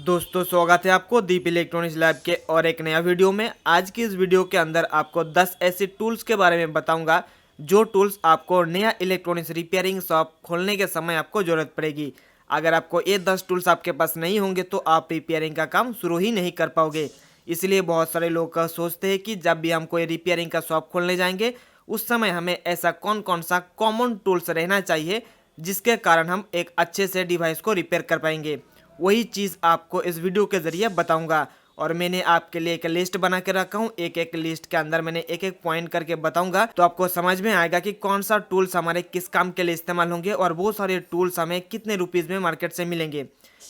दोस्तों स्वागत है आपको दीप इलेक्ट्रॉनिक्स लैब के और एक नया वीडियो में। आज की इस वीडियो के अंदर आपको 10 ऐसे टूल्स के बारे में बताऊंगा जो टूल्स आपको नया इलेक्ट्रॉनिक्स रिपेयरिंग शॉप खोलने के समय आपको ज़रूरत पड़ेगी। अगर आपको ये 10 टूल्स आपके पास नहीं होंगे तो आप रिपेयरिंग का काम शुरू ही नहीं कर पाओगे। इसलिए बहुत सारे लोग सोचते हैं कि जब भी हम कोई रिपेयरिंग का शॉप खोलने जाएंगे उस समय हमें ऐसा कौन कौन सा कॉमन टूल्स रहना चाहिए जिसके कारण हम एक अच्छे से डिवाइस को रिपेयर कर पाएंगे। वही चीज़ आपको इस वीडियो के ज़रिए बताऊंगा और मैंने आपके लिए एक लिस्ट बना के रखा हूँ। एक एक लिस्ट के अंदर मैंने एक एक पॉइंट करके बताऊंगा तो आपको समझ में आएगा कि कौन सा टूल्स हमारे किस काम के लिए इस्तेमाल होंगे और वो सारे टूल्स हमें कितने रुपीज़ में मार्केट से मिलेंगे।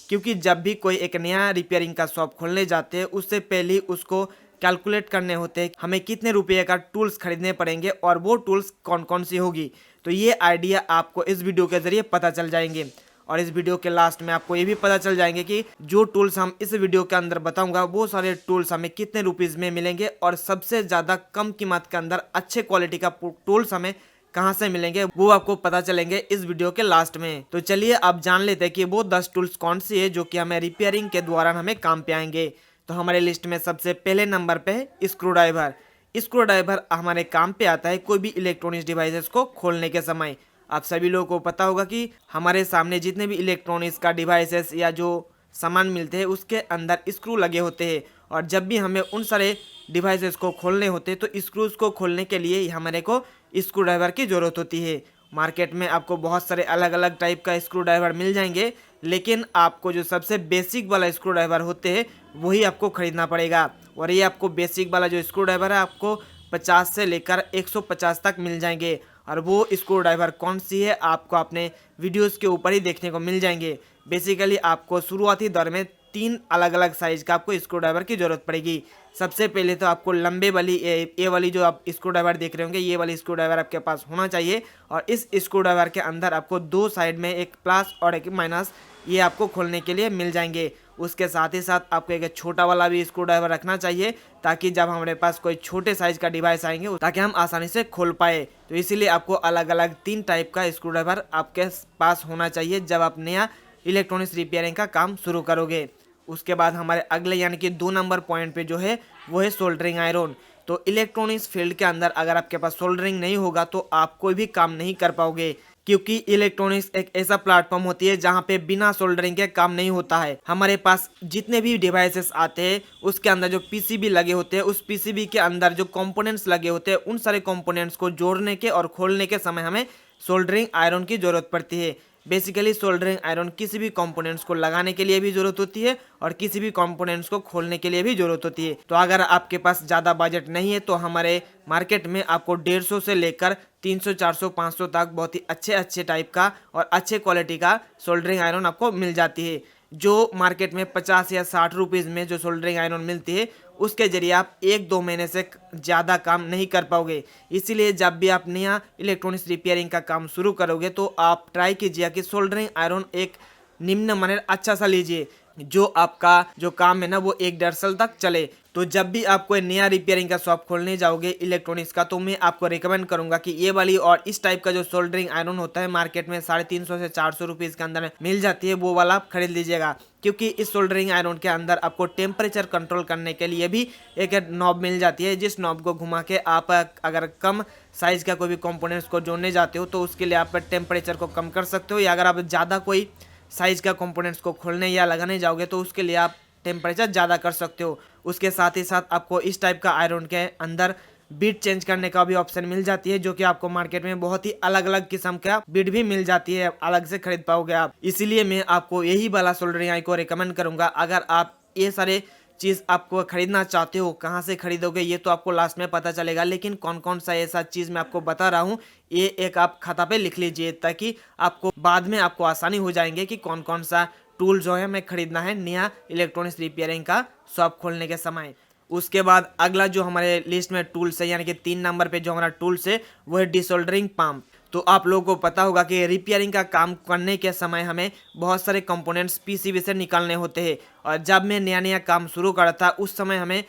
क्योंकि जब भी कोई एक नया रिपेयरिंग का शॉप खोलने जाते हैं उससे पहले ही उसको कैलकुलेट करने होते हैं हमें कितने रुपये का टूल्स खरीदने पड़ेंगे और वो टूल्स कौन कौन सी होगी। तो ये आइडिया आपको इस वीडियो के ज़रिए पता चल जाएंगे और इस वीडियो के लास्ट में आपको ये भी पता चल जाएंगे कि जो टूल्स हम इस वीडियो के अंदर बताऊंगा वो सारे टूल्स हमें कितने रुपीज़ में मिलेंगे और सबसे ज़्यादा कम कीमत के अंदर अच्छे क्वालिटी का टूल्स हमें कहाँ से मिलेंगे वो आपको पता चलेंगे इस वीडियो के लास्ट में। तो चलिए आप जान लेते हैं कि वो 10 टूल्स कौन सी है जो कि हमें रिपेयरिंग के दौरान हमें काम पे आएंगे। तो हमारे लिस्ट में सबसे पहले नंबर पे है स्क्रू ड्राइवर। स्क्रू ड्राइवर हमारे काम पे आता है कोई भी इलेक्ट्रॉनिक्स डिवाइसेस को खोलने के समय। आप सभी लोगों को पता होगा कि हमारे सामने जितने भी इलेक्ट्रॉनिक्स का डिवाइसेस या जो सामान मिलते हैं उसके अंदर स्क्रू लगे होते हैं और जब भी हमें उन सारे डिवाइसेस को खोलने होते हैं तो स्क्रूज को खोलने के लिए हमारे को स्क्रू ड्राइवर की ज़रूरत होती है। मार्केट में आपको बहुत सारे अलग अलग टाइप का स्क्रू ड्राइवर मिल जाएंगे लेकिन आपको जो सबसे बेसिक वाला स्क्रू ड्राइवर होते हैं वही आपको ख़रीदना पड़ेगा। और ये आपको बेसिक वाला जो स्क्रू ड्राइवर है आपको 50 से लेकर 150 तक मिल जाएंगे और वो स्क्रू ड्राइवर कौन सी है आपको अपने वीडियोस के ऊपर ही देखने को मिल जाएंगे। बेसिकली आपको शुरुआती दौर में 3 अलग अलग साइज का आपको स्क्रू ड्राइवर की ज़रूरत पड़ेगी। सबसे पहले तो आपको लंबे वाली ये वाली जो आप स्क्रू ड्राइवर देख रहे होंगे ये वाली स्क्रू ड्राइवर आपके पास होना चाहिए और इस स्क्रू ड्राइवर के अंदर आपको 2 साइड में एक प्लस और एक माइनस ये आपको खोलने के लिए मिल जाएंगे। उसके साथ ही साथ आपको एक छोटा वाला भी स्क्रू ड्राइवर रखना चाहिए ताकि जब हमारे पास कोई छोटे साइज का डिवाइस आएंगे ताकि हम आसानी से खोल पाए। तो इसीलिए आपको अलग अलग 3 टाइप का स्क्रू ड्राइवर आपके पास होना चाहिए जब आप नया इलेक्ट्रॉनिक्स रिपेयरिंग का काम शुरू करोगे। उसके बाद हमारे अगले यानी कि 2 नंबर पॉइंट पे जो है वो है सोल्डरिंग आयरन। तो इलेक्ट्रॉनिक्स फील्ड के अंदर अगर आपके पास सोल्डरिंग नहीं होगा तो आप कोई भी काम नहीं कर पाओगे क्योंकि इलेक्ट्रॉनिक्स एक ऐसा प्लेटफॉर्म होती है जहाँ पे बिना सोल्डरिंग के काम नहीं होता है। हमारे पास जितने भी डिवाइसेस आते हैं उसके अंदर जो पीसीबी लगे होते हैं उस पीसीबी के अंदर जो कंपोनेंट्स लगे होते हैं उन सारे कंपोनेंट्स को जोड़ने के और खोलने के समय हमें सोल्डरिंग आयरन की ज़रूरत पड़ती है। बेसिकली सोल्डरिंग आयरन किसी भी कंपोनेंट्स को लगाने के लिए भी ज़रूरत होती है और किसी भी कंपोनेंट्स को खोलने के लिए भी ज़रूरत होती है। तो अगर आपके पास ज़्यादा बजट नहीं है तो हमारे मार्केट में आपको 150 से लेकर 300 400 500 तक बहुत ही अच्छे टाइप का और अच्छे क्वालिटी का सोल्डरिंग आयरन आपको मिल जाती है। जो मार्केट में 50 या 60 रुपीज़ में जो सोल्डरिंग आयरन मिलती है उसके ज़रिए आप 1-2 महीने से ज़्यादा काम नहीं कर पाओगे। इसीलिए जब भी आप नया इलेक्ट्रॉनिक्स रिपेयरिंग का काम शुरू करोगे तो आप ट्राई कीजिए कि सोल्डरिंग आयरन एक निम्न माने अच्छा सा लीजिए जो आपका जो काम है ना वो 1-1.5 साल तक चले। तो जब भी आप कोई नया रिपेयरिंग का शॉप खोलने जाओगे इलेक्ट्रॉनिक्स का तो मैं आपको रिकमेंड करूंगा कि ये वाली और इस टाइप का जो सोल्डरिंग आयरन होता है मार्केट में 350 से 400 रुपीज़ के अंदर मिल जाती है वो वाला आप खरीद लीजिएगा। क्योंकि इस सोल्डरिंग आयरन के अंदर आपको टेम्परेचर कंट्रोल करने के लिए भी एक नॉब मिल जाती है जिस नॉब को घुमा के आप अगर कम साइज का कोई भी कंपोनेंट्स को जोड़ने जाते हो तो उसके लिए आप टेम्परेचर को कम कर सकते हो, या अगर आप ज़्यादा कोई साइज का कंपोनेंट्स को खोलने या लगाने जाओगे तो उसके लिए आप टेम्परेचर ज़्यादा कर सकते हो। उसके साथ ही साथ आपको इस टाइप का आयरन के अंदर बीट चेंज करने का भी ऑप्शन मिल जाती है जो कि आपको मार्केट में बहुत ही अलग अलग किस्म का बीट भी मिल जाती है, अलग से खरीद पाओगे आप। इसीलिए मैं आपको यही वाला सोल्डरिंग आयरन को रिकमेंड करूंगा। अगर आप ये सारे चीज़ आपको खरीदना चाहते हो कहाँ से खरीदोगे ये तो आपको लास्ट में पता चलेगा, लेकिन कौन कौन सा ऐसा चीज़ मैं आपको बता रहा हूँ ये एक आप खाता पे लिख लीजिए ताकि आपको बाद में आपको आसानी हो जाएंगे कि कौन कौन सा टूल जो है हमें खरीदना है नया इलेक्ट्रॉनिक्स रिपेयरिंग का शॉप खोलने के समय। उसके बाद अगला जो हमारे लिस्ट में टूल्स है यानी कि 3 नंबर पे जो हमारा टूल्स है वो है डिसोल्डरिंग पंप। तो आप लोगों को पता होगा कि रिपेयरिंग का काम करने के समय हमें बहुत सारे कंपोनेंट्स पीसीबी से निकालने होते हैं और जब मैं नया नया काम शुरू करा था उस समय हमें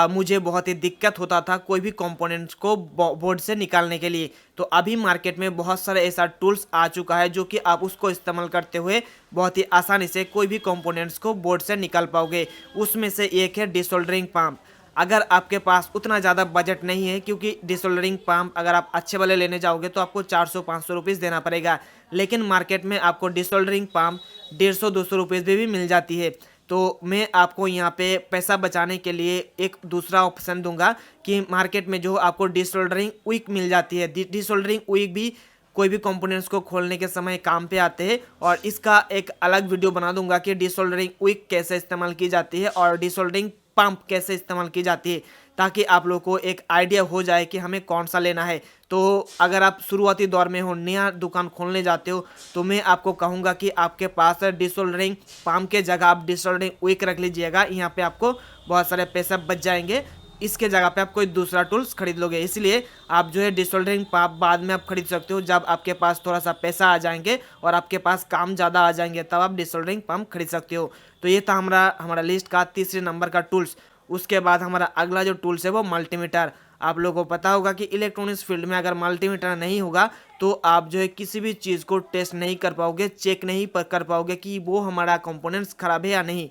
मुझे बहुत ही दिक्कत होता था कोई भी कंपोनेंट्स को बोर्ड से निकालने के लिए। तो अभी मार्केट में बहुत सारे ऐसा टूल्स आ चुका है जो कि आप उसको इस्तेमाल करते हुए बहुत ही आसानी से कोई भी कंपोनेंट्स को बोर्ड से निकाल पाओगे। उसमें से एक है डिसोल्डरिंग पंप। अगर आपके पास उतना ज़्यादा बजट नहीं है, क्योंकि डिसोल्डरिंग पंप अगर आप अच्छे वाले लेने जाओगे तो आपको 400-500 रुपीज़ देना पड़ेगा, लेकिन मार्केट में आपको डिसोल्डरिंग पंप 150-200 रुपीज़ में भी मिल जाती है। तो मैं आपको यहाँ पे पैसा बचाने के लिए एक दूसरा ऑप्शन दूंगा कि मार्केट में जो आपको डिसोल्डरिंग विक मिल जाती है। डिसोल्डरिंग विक भी कोई भी कंपोनेंट्स को खोलने के समय काम पे आते हैं, और इसका एक अलग वीडियो बना दूंगा कि डिसोल्डरिंग विक कैसे इस्तेमाल की जाती है और डिसोल्डरिंग पंप कैसे इस्तेमाल की जाती है, ताकि आप लोग को एक आइडिया हो जाए कि हमें कौन सा लेना है। तो अगर आप शुरुआती दौर में हो, नया दुकान खोलने जाते हो, तो मैं आपको कहूँगा कि आपके पास डिसोल्डरिंग पंप के जगह आप डिसोल्डरिंग विक रख लीजिएगा। यहाँ पे आपको बहुत सारे पैसा बच जाएंगे। इसके जगह पे आप कोई दूसरा टूल्स खरीद लोगे, इसलिए आप जो है डिसोल्डरिंग पंप बाद में आप खरीद सकते हो। जब आपके पास थोड़ा सा पैसा आ जाएंगे और आपके पास काम ज़्यादा आ जाएंगे, तब आप डिसोल्डरिंग पंप खरीद सकते हो। तो ये था हमारा लिस्ट का तीसरे नंबर का टूल्स। उसके बाद हमारा अगला जो टूल्स है वो मल्टीमीटर। आप लोगों को पता होगा कि इलेक्ट्रॉनिक्स फील्ड में अगर मल्टीमीटर नहीं होगा तो आप जो है किसी भी चीज़ को टेस्ट नहीं कर पाओगे, चेक नहीं कर पाओगे कि वो हमारा कंपोनेंट्स खराब है या नहीं।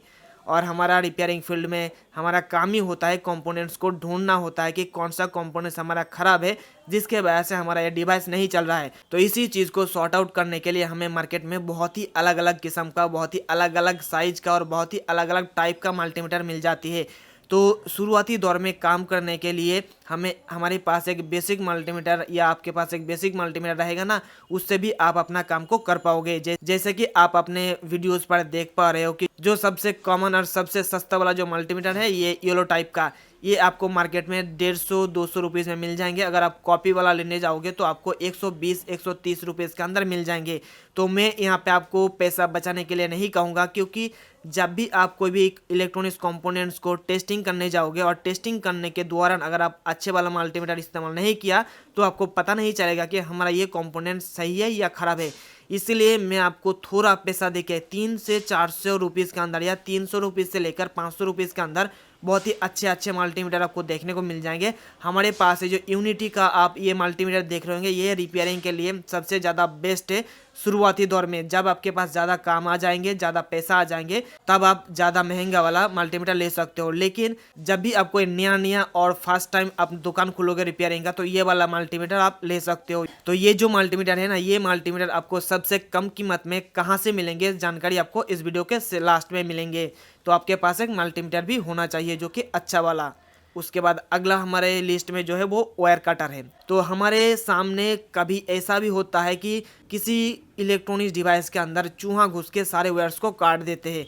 और हमारा रिपेयरिंग फील्ड में हमारा काम ही होता है कंपोनेंट्स को ढूंढना होता है कि कौन सा कंपोनेंट्स हमारा ख़राब है जिसके वजह से हमारा ये डिवाइस नहीं चल रहा है। तो इसी चीज़ को सॉर्ट आउट करने के लिए हमें मार्केट में बहुत ही अलग अलग किस्म का, बहुत ही अलग अलग साइज का और बहुत ही अलग अलग टाइप का मल्टीमीटर मिल जाती है। तो शुरुआती दौर में काम करने के लिए हमारे पास एक बेसिक मल्टीमीटर या आपके पास एक बेसिक मल्टीमीटर रहेगा ना, उससे भी आप अपना काम को कर पाओगे। जैसे कि आप अपने वीडियोस पर देख पा रहे हो कि जो सबसे कॉमन और सबसे सस्ता वाला जो मल्टीमीटर है ये येलो टाइप का, ये आपको मार्केट में 150-200 रुपीज़ में मिल जाएंगे। अगर आप कॉपी वाला लेने जाओगे तो आपको 120-130 रुपीज़ के अंदर मिल जाएंगे। तो मैं यहाँ पे आपको पैसा बचाने के लिए नहीं कहूँगा, क्योंकि जब भी आप कोई भी इलेक्ट्रॉनिक्स कंपोनेंट्स को टेस्टिंग करने जाओगे और टेस्टिंग करने के दौरान अगर आप अच्छे वाला मल्टीमीटर इस्तेमाल नहीं किया तो आपको पता नहीं चलेगा कि हमारा ये कंपोनेंट सही है या ख़राब है। इसलिए मैं आपको थोड़ा पैसा देके 300 से 400 रुपीज़ के अंदर या 300 रुपीज़ से लेकर 500 रुपीज़ के अंदर बहुत ही अच्छे अच्छे मल्टीमीटर आपको देखने को मिल जाएंगे। हमारे पास है जो यूनिटी का आप ये मल्टीमीटर देख रहे होंगे, ये रिपेयरिंग के लिए सबसे ज़्यादा बेस्ट है। शुरुआती दौर में जब आपके पास ज़्यादा काम आ जाएंगे, ज़्यादा पैसा आ जाएंगे, तब आप ज़्यादा महंगा वाला मल्टीमीटर ले सकते हो। लेकिन जब भी आप कोई नया और फर्स्ट टाइम आप दुकान खोलोगे रिपेयरिंग का, तो ये वाला मल्टीमीटर आप ले सकते हो। तो ये जो मल्टीमीटर है ना, ये मल्टीमीटर आपको सबसे कम कीमत में कहाँ से मिलेंगे, जानकारी आपको इस वीडियो के लास्ट में मिलेंगे। तो आपके पास एक मल्टीमीटर भी होना चाहिए जो कि अच्छा वाला। उसके बाद अगला हमारे लिस्ट में जो है वो वायर कटर है। तो हमारे सामने कभी ऐसा भी होता है कि किसी इलेक्ट्रॉनिक्स डिवाइस के अंदर चूहा घुस के सारे वायर्स को काट देते हैं।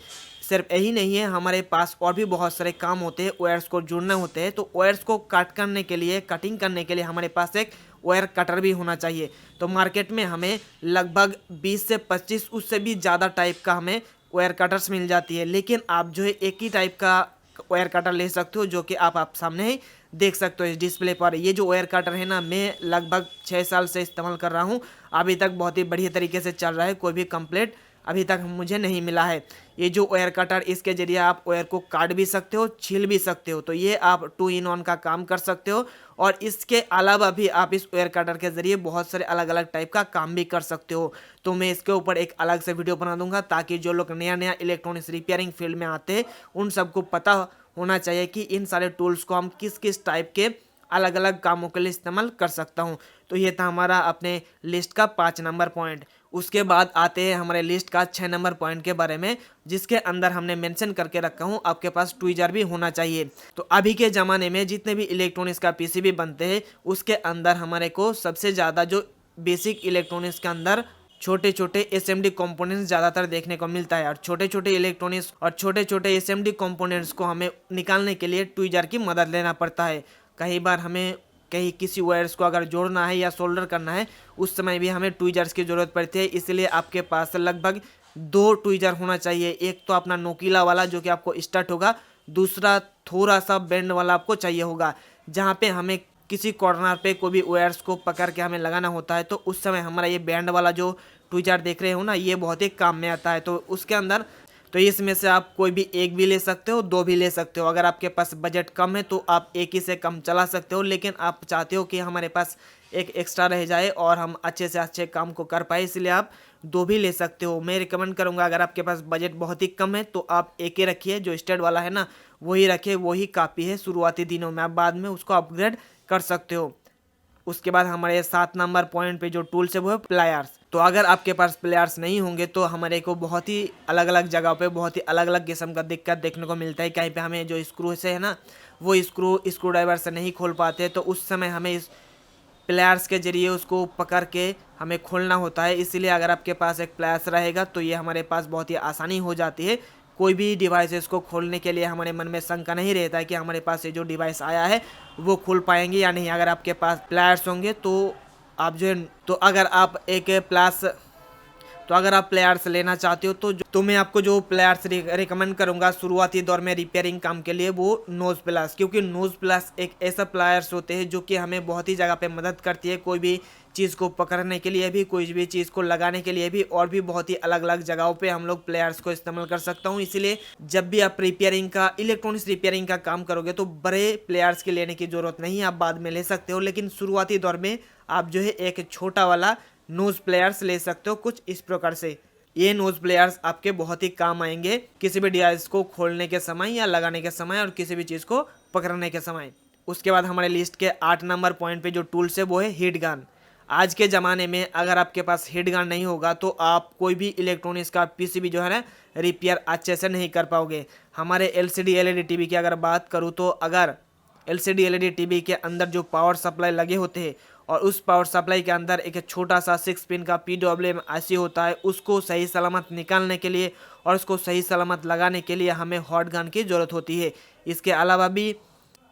सिर्फ यही नहीं है, हमारे पास और भी बहुत सारे काम होते हैं, वायर्स को जोड़ने होते हैं। तो वायर्स को कट करने के लिए, कटिंग करने के लिए हमारे पास एक वायर कटर भी होना चाहिए। तो मार्केट में हमें लगभग 20 से 25 उससे भी ज़्यादा टाइप का हमें वायर कटर्स मिल जाती है। लेकिन आप जो है एक ही टाइप का वायर कटर ले सकते हो जो कि आप सामने ही देख सकते हो इस डिस्प्ले पर। ये जो वायर कटर है ना, मैं लगभग 6 साल से इस्तेमाल कर रहा हूँ। अभी तक बहुत ही बढ़िया तरीके से चल रहा है, कोई भी कंप्लेंट अभी तक मुझे नहीं मिला है। ये जो वायर कटर, इसके जरिए आप वायर को काट भी सकते हो, छील भी सकते हो। तो ये आप 2 in 1 का काम कर सकते हो। और इसके अलावा भी आप इस वायर कटर के जरिए बहुत सारे अलग अलग टाइप का काम भी कर सकते हो। तो मैं इसके ऊपर एक अलग से वीडियो बना दूंगा, ताकि जो लोग नया इलेक्ट्रॉनिक्स रिपेयरिंग फील्ड में आते हैं उन सबको पता होना चाहिए कि इन सारे टूल्स को हम किस किस टाइप के अलग अलग कामों के लिए इस्तेमाल कर सकता हूँ। तो ये था हमारा अपने लिस्ट का 5 नंबर पॉइंट। उसके बाद आते हैं हमारे लिस्ट का 6 नंबर पॉइंट के बारे में, जिसके अंदर हमने मेंशन करके रखा हूँ आपके पास ट्वीजर भी होना चाहिए। तो अभी के ज़माने में जितने भी इलेक्ट्रॉनिक्स का पीसीबी बनते हैं, उसके अंदर हमारे को सबसे ज़्यादा जो बेसिक इलेक्ट्रॉनिक्स के अंदर छोटे छोटे एसएमडी कंपोनेंट्स ज़्यादातर देखने को मिलता है। और छोटे छोटे इलेक्ट्रॉनिक्स और छोटे छोटे एसएमडी कंपोनेंट्स को हमें निकालने के लिए ट्वीजर की मदद लेना पड़ता है। कई बार हमें किसी वायर्स को अगर जोड़ना है या सोल्डर करना है, उस समय भी हमें ट्वीजर्स की ज़रूरत पड़ती है। इसलिए आपके पास लगभग 2 ट्वीजर होना चाहिए। एक तो अपना नोकीला वाला जो कि आपको स्टार्ट होगा, दूसरा थोड़ा सा बेंड वाला आपको चाहिए होगा, जहाँ पे हमें किसी कॉर्नर पे कोई भी वायर्स को पकड़ के हमें लगाना होता है। तो उस समय हमारा ये बैंड वाला जो ट्वीजर देख रहे हो ना, ये बहुत ही काम में आता है। तो उसके अंदर तो इसमें से आप कोई भी एक भी ले सकते हो, दो भी ले सकते हो। अगर आपके पास बजट कम है तो आप एक ही से कम चला सकते हो, लेकिन आप चाहते हो कि हमारे पास एक एक्स्ट्रा रह जाए और हम अच्छे से अच्छे काम को कर पाए, इसलिए आप दो भी ले सकते हो। मैं रिकमेंड करूंगा अगर आपके पास बजट बहुत ही कम है तो आप एक ही रखिए, जो स्टड वाला है ना वही रखिए, वही काफ़ी है शुरुआती दिनों में। आप बाद में उसको अपग्रेड कर सकते हो। उसके बाद हमारे 7 नंबर पॉइंट पे जो टूल्स है वो है प्लायर्स। तो अगर आपके पास प्लेयर्स नहीं होंगे तो हमारे को बहुत ही अलग अलग जगह पे बहुत ही अलग अलग किस्म का दिक्कत देखने को मिलता है। कहीं पे हमें जो स्क्रू से है ना वो स्क्रू ड्राइवर से नहीं खोल पाते, तो उस समय हमें इस प्लेयर्स के जरिए उसको पकड़ के हमें खोलना होता है। इसीलिए अगर आपके पास एक प्लेयर्स रहेगा तो ये हमारे पास बहुत ही आसानी हो जाती है। कोई भी डिवाइसेस को खोलने के लिए हमारे मन में शंका नहीं रहता है कि हमारे पास ये जो डिवाइस आया है वो खोल पाएंगे या नहीं। अगर आपके पास प्लेयर्स होंगे तो आप जो है तो अगर आप एक प्लस तो अगर आप प्लेयर्स लेना चाहते हो तो मैं आपको जो प्लेयर्स रिकमेंड करूंगा शुरुआती दौर में रिपेयरिंग काम के लिए वो नोज प्लस, क्योंकि नोज प्लस एक ऐसा प्लेयर्स होते हैं जो कि हमें बहुत ही जगह पे मदद करती है। कोई भी चीज़ को पकड़ने के लिए भी, कोई भी चीज़ को लगाने के लिए भी, और भी बहुत ही अलग अलग जगहों पे हम लोग प्लेयर्स को इस्तेमाल कर सकता हूँ। इसीलिए जब भी आप रिपेयरिंग का इलेक्ट्रॉनिक्स रिपेयरिंग का काम करोगे तो बड़े प्लेयर्स की लेने की ज़रूरत नहीं है, आप बाद में ले सकते हो। लेकिन शुरुआती दौर में आप जो है एक छोटा वाला नोज प्लेयर्स ले सकते हो कुछ इस प्रकार से। ये नोज प्लेयर्स आपके बहुत ही काम आएंगे किसी भी डिवाइस को खोलने के समय या लगाने के समय और किसी भी चीज़ को पकड़ने के समय। उसके बाद हमारे लिस्ट के 8 नंबर पॉइंट पे जो टूल्स है वो है हीट गन। आज के ज़माने में अगर आपके पास हीट गन नहीं होगा तो आप कोई भी इलेक्ट्रॉनिक्स का पीसीबी जो है ना रिपेयर अच्छे से नहीं कर पाओगे। हमारे एलसीडी एलईडी टीवी की अगर बात करूँ तो अगर एलसीडी एलईडी टीवी के अंदर जो पावर सप्लाई लगे होते हैं और उस पावर सप्लाई के अंदर एक छोटा सा 6 पिन का PWM IC होता है, उसको सही सलामत निकालने के लिए और उसको सही सलामत लगाने के लिए हमें हॉट गन की ज़रूरत होती है। इसके अलावा भी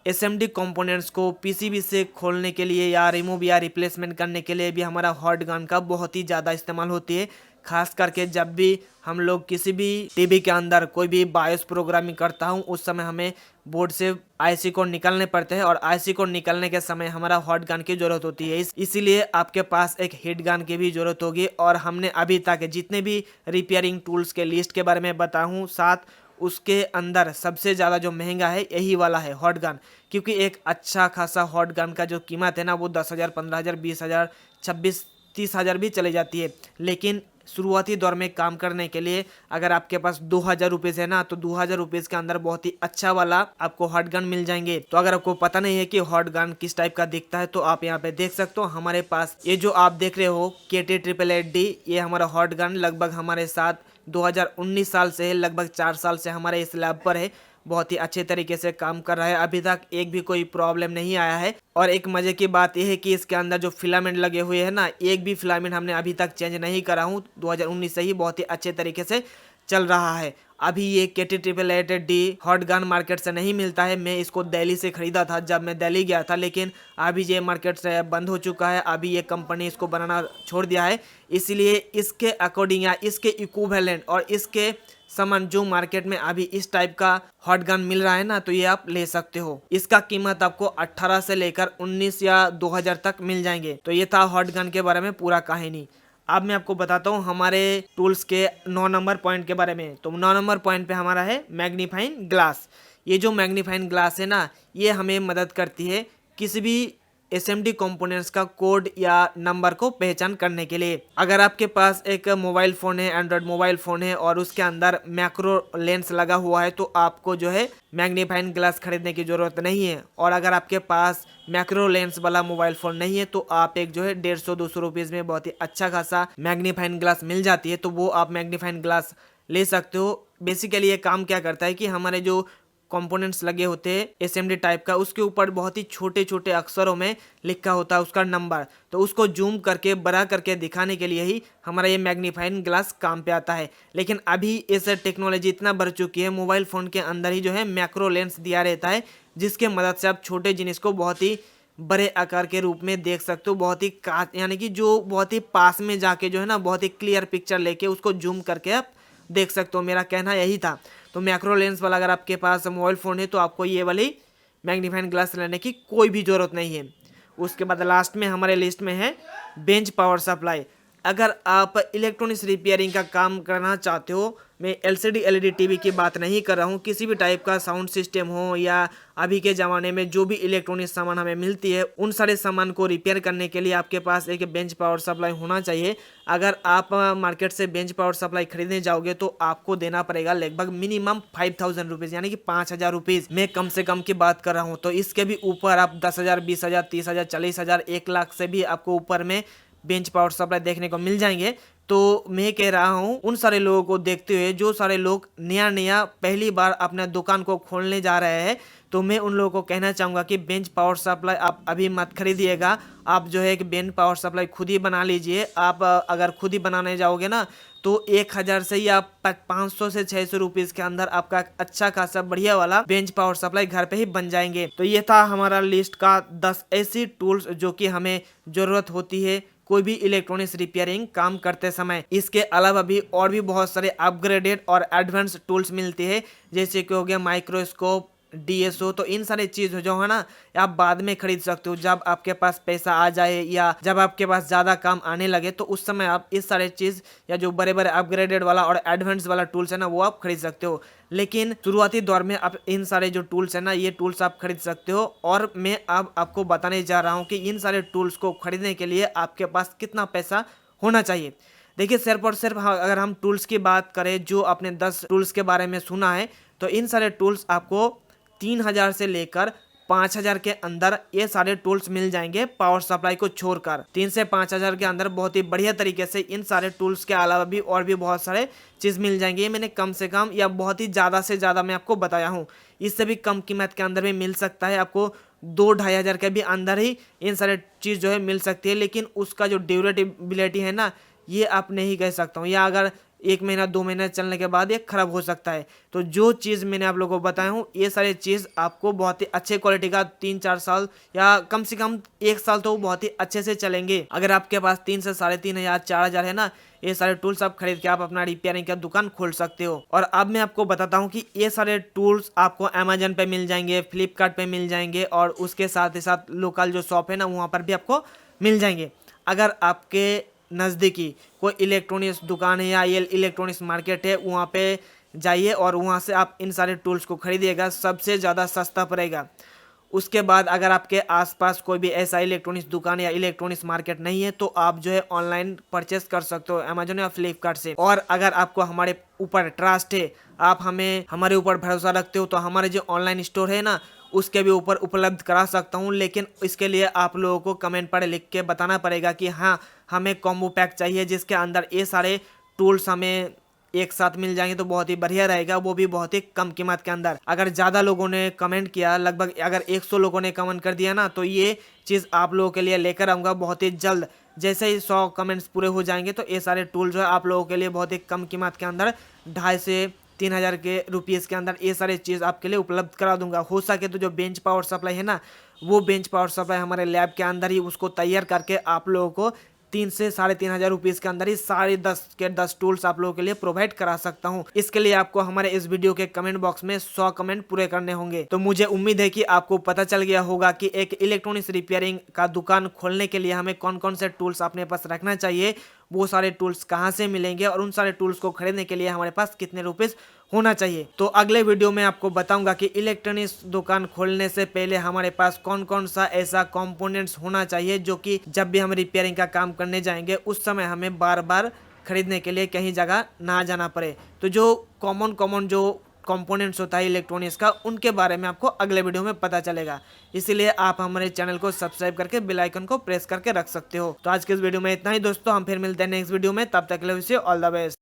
SMD कंपोनेंट्स को PCB से खोलने के लिए या रिमूव या रिप्लेसमेंट करने के लिए भी हमारा हॉट गन का बहुत ही ज़्यादा इस्तेमाल होती है। खास करके जब भी हम लोग किसी भी टीवी के अंदर कोई भी बायोस प्रोग्रामिंग करता हूँ उस समय हमें बोर्ड से IC को निकालने पड़ते हैं और IC को निकालने के समय हमारा हॉट गन की ज़रूरत होती है। इसीलिए आपके पास एक हीट गन की भी ज़रूरत होगी। और हमने अभी तक जितने भी रिपेयरिंग टूल्स के लिस्ट के बारे में बताऊँ साथ, उसके अंदर सबसे ज़्यादा जो महंगा है यही वाला है हॉट गन, क्योंकि एक अच्छा खासा हॉट गन का जो कीमत है ना वो 10,000, 15,000, 20,000, 26, 30,000 भी चले जाती है। लेकिन शुरुआती दौर में काम करने के लिए अगर आपके पास 2,000 रुपीज़ है ना तो 2,000 रुपीज़ के अंदर बहुत ही अच्छा वाला आपको हॉट गन मिल जाएंगे। तो अगर आपको पता नहीं है कि हॉट गन किस टाइप का दिखता है तो आप यहाँ पे देख सकते हो। हमारे पास ये जो आप देख रहे हो KT888D, ये हमारा हॉट गन लगभग हमारे साथ 2019 साल से है, लगभग 4 साल से हमारे इस लैब पर है। बहुत ही अच्छे तरीके से काम कर रहा है, अभी तक एक भी कोई प्रॉब्लम नहीं आया है। और एक मजे की बात यह है कि इसके अंदर जो फिलामेंट लगे हुए हैं ना, एक भी फिलामेंट हमने अभी तक चेंज नहीं करा हूँ। 2019 से ही बहुत ही अच्छे तरीके से चल रहा है। अभी ये KT888D हॉट गन मार्केट से नहीं मिलता है, मैं इसको दिल्ली से खरीदा था जब मैं दिल्ली गया था, लेकिन अभी ये मार्केट से बंद हो चुका है। अभी ये कंपनी इसको बनाना छोड़ दिया है। इसलिए इसके अकॉर्डिंग या इसके इक्विवेलेंट और इसके समान जो मार्केट में अभी इस टाइप का हॉट गन मिल रहा है ना तो ये आप ले सकते हो। इसका कीमत आपको 18 से लेकर 19 या 2,000 तक मिल जाएंगे। तो ये था हॉट गन के बारे में पूरा कहानी। अब मैं आपको बताता हूँ हमारे टूल्स के 9 नंबर पॉइंट के बारे में। तो 9 नंबर पॉइंट पे हमारा है मैग्नीफाइंग ग्लास। ये जो मैग्नीफाइंग ग्लास है ना ये हमें मदद करती है किसी भी SMD कंपोनेंट्स का कोड या नंबर को पहचान करने के लिए। अगर आपके पास एक मोबाइल फ़ोन है, एंड्रॉयड मोबाइल फ़ोन है और उसके अंदर मैक्रो लेंस लगा हुआ है तो आपको जो है मैग्नीफाइंग ग्लास खरीदने की ज़रूरत नहीं है। और अगर आपके पास मैक्रो लेंस वाला मोबाइल फ़ोन नहीं है तो आप एक जो है 150-200 रुपीज़ में बहुत ही अच्छा खासा मैग्नीफाइंग ग्लास मिल जाती है, तो वो आप मैग्नीफाइंग ग्लास ले सकते हो। बेसिकली ये काम क्या करता है कि हमारे जो कंपोनेंट्स लगे होते हैं SMD टाइप का, उसके ऊपर बहुत ही छोटे छोटे अक्षरों में लिखा होता है उसका नंबर, तो उसको जूम करके बड़ा करके दिखाने के लिए ही हमारा ये मैग्नीफाइंग ग्लास काम पे आता है। लेकिन अभी इस टेक्नोलॉजी इतना बढ़ चुकी है, मोबाइल फ़ोन के अंदर ही जो है मैक्रो लेंस दिया रहता है जिसके मदद से आप छोटे जिनिस को बहुत ही बड़े आकार के रूप में देख सकते हो। बहुत ही यानी कि जो बहुत ही पास में जाके जो है ना बहुत ही क्लियर पिक्चर लेके उसको जूम करके आप देख सकते हो। मेरा कहना यही था। तो मैक्रो लेंस वाला अगर आपके पास मोबाइल फ़ोन है तो आपको ये वाली मैग्नीफाइंग ग्लास लेने की कोई भी ज़रूरत नहीं है। उसके बाद लास्ट में हमारे लिस्ट में है बेंच पावर सप्लाई। अगर आप इलेक्ट्रॉनिक्स रिपेयरिंग का काम करना चाहते हो मैं LCD LED टीवी की बात नहीं कर रहा हूँ, किसी भी टाइप का साउंड सिस्टम हो या अभी के ज़माने में जो भी इलेक्ट्रॉनिक सामान हमें मिलती है उन सारे सामान को रिपेयर करने के लिए आपके पास एक बेंच पावर सप्लाई होना चाहिए। अगर आप मार्केट से बेंच पावर सप्लाई खरीदने जाओगे तो आपको देना पड़ेगा लगभग मिनिमम 5000 रुपीज़, यानी कि 5000 रुपीज़ मैं कम से कम की बात कर रहा हूँ। तो इसके भी ऊपर आप 10,000, 20,000, 30,000, 40,000, 1 लाख से भी आपको ऊपर में बेंच पावर सप्लाई देखने को मिल जाएंगे। तो मैं कह रहा हूँ उन सारे लोगों को देखते हुए जो सारे लोग नया नया पहली बार अपना दुकान को खोलने जा रहे हैं, तो मैं उन लोगों को कहना चाहूँगा कि बेंच पावर सप्लाई आप अभी मत खरीदिएगा। आप जो है एक बेंच पावर सप्लाई खुद ही बना लीजिए। आप अगर खुद ही बनाने जाओगे ना तो 1000 से ही आप 500 से 600 रुपीज़ के अंदर आपका अच्छा खासा बढ़िया वाला बेंच पावर सप्लाई घर पे ही बन जाएंगे। तो ये था हमारा लिस्ट का 10 ऐसी टूल्स जो कि हमें ज़रूरत होती है कोई भी इलेक्ट्रॉनिक्स रिपेयरिंग काम करते समय। इसके अलावा भी और भी बहुत सारे अपग्रेडेड और एडवांस टूल्स मिलते हैं, जैसे कि हो गया माइक्रोस्कोप, DSO। तो इन सारी चीज़ जो है ना आप बाद में खरीद सकते हो, जब आपके पास पैसा आ जाए या जब आपके पास ज़्यादा काम आने लगे तो उस समय आप इस सारे चीज़ या जो बड़े बड़े अपग्रेडेड वाला और एडवांस वाला टूल्स है ना वो आप खरीद सकते हो। लेकिन शुरुआती दौर में आप इन सारे जो टूल्स है ना ये टूल्स आप खरीद सकते हो। और मैं अब आपको बताने जा रहा हूँ कि इन सारे टूल्स को खरीदने के लिए आपके पास कितना पैसा होना चाहिए। देखिए सिर्फ और सिर्फ अगर हम टूल्स की बात करें, जो आपने 10 टूल्स के बारे में सुना है, तो इन सारे टूल्स आपको 3000 से लेकर 5000 के अंदर ये सारे टूल्स मिल जाएंगे, पावर सप्लाई को छोड़कर। 3 से 5000 के अंदर बहुत ही बढ़िया तरीके से इन सारे टूल्स के अलावा भी और भी बहुत सारे चीज़ मिल जाएंगे। ये मैंने कम से कम या बहुत ही ज़्यादा से ज़्यादा मैं आपको बताया हूँ। इससे भी कम कीमत के अंदर भी मिल सकता है, आपको 2-2.5 हज़ार के भी अंदर ही इन सारे चीज़ जो है मिल सकती है। लेकिन उसका जो ड्यूरेबिलिटी है ना ये आप नहीं कह सकता हूँ, या अगर 1 महीना 2 महीना चलने के बाद ये खराब हो सकता है। तो जो चीज़ मैंने आप लोगों को बताया हूँ ये सारी चीज़ आपको बहुत ही अच्छे क्वालिटी का 3-4 साल या कम से कम 1 साल तो बहुत ही अच्छे से चलेंगे। अगर आपके पास 3 से 3,500 4,000 है ना, ये सारे टूल्स आप खरीद के आप अपना रिपेयरिंग का दुकान खोल सकते हो। और अब मैं आपको बताता हूँ कि ये सारे टूल्स आपको अमेजन पे मिल जाएंगे, फ्लिपकार्ट पे मिल जाएंगे और उसके साथ ही साथ लोकल जो शॉप है ना वहाँ पर भी आपको मिल जाएंगे। अगर आपके नज़दीकी कोई इलेक्ट्रॉनिक्स दुकान है या ये इलेक्ट्रॉनिक्स मार्केट है वहाँ पे जाइए और वहाँ से आप इन सारे टूल्स को खरीदिएगा, सबसे ज़्यादा सस्ता पड़ेगा। उसके बाद अगर आपके आसपास कोई भी ऐसा इलेक्ट्रॉनिक्स दुकान या इलेक्ट्रॉनिक्स मार्केट नहीं है तो आप जो है ऑनलाइन परचेस कर सकते हो अमेजोन या फ्लिपकार्ट से। और अगर आपको हमारे ऊपर ट्रस्ट है, आप हमारे ऊपर भरोसा रखते हो, तो हमारे जो ऑनलाइन स्टोर है ना उसके भी ऊपर उपलब्ध करा सकता हूँ। लेकिन इसके लिए आप लोगों को कमेंट पर लिख के बताना पड़ेगा कि हाँ हमें कॉम्बो पैक चाहिए जिसके अंदर ये सारे टूल्स हमें एक साथ मिल जाएंगे, तो बहुत ही बढ़िया रहेगा, वो भी बहुत ही कम कीमत के अंदर। अगर ज़्यादा लोगों ने कमेंट किया, लगभग अगर 100 लोगों ने कमेंट कर दिया ना, तो ये चीज़ आप लोगों के लिए लेकर आऊँगा बहुत ही जल्द। जैसे ही 100 कमेंट्स पूरे हो जाएंगे तो ये सारे टूल जो है आप लोगों के लिए बहुत ही कम कीमत के अंदर 2.5 से 3000 के रुपीज़ के अंदर ये सारे चीज़ आपके लिए उपलब्ध करा दूंगा। हो सके तो जो बेंच पावर सप्लाई है ना वो बेंच पावर सप्लाई हमारे लैब के अंदर ही उसको तैयार करके आप लोगों को 3 से 3,500 रुपीज़ के अंदर ही सारे 10 टूल्स आप लोगों के लिए प्रोवाइड करा सकता हूं। इसके लिए आपको हमारे इस वीडियो के कमेंट बॉक्स में 100 कमेंट पूरे करने होंगे। तो मुझे उम्मीद है कि आपको पता चल गया होगा कि एक इलेक्ट्रॉनिक्स रिपेयरिंग का दुकान खोलने के लिए हमें कौन कौन से टूल्स अपने पास रखना चाहिए, वो सारे टूल्स कहाँ से मिलेंगे और उन सारे टूल्स को खरीदने के लिए हमारे पास कितने रुपीज़ होना चाहिए। तो अगले वीडियो में आपको बताऊंगा कि इलेक्ट्रॉनिक्स दुकान खोलने से पहले हमारे पास कौन कौन सा ऐसा कंपोनेंट्स होना चाहिए जो कि जब भी हम रिपेयरिंग का काम करने जाएंगे उस समय हमें बार बार खरीदने के लिए कहीं जगह ना जाना पड़े। तो जो कॉमन जो कंपोनेंट्स होता है इलेक्ट्रॉनिक्स का उनके बारे में आपको अगले वीडियो में पता चलेगा। इसीलिए आप हमारे चैनल को सब्सक्राइब करके बेल आइकन को प्रेस करके रख सकते हो। तो आज के इस वीडियो में इतना ही दोस्तों, हम फिर मिलते हैं नेक्स्ट वीडियो में, तब तक के लिए ऑल द बेस्ट।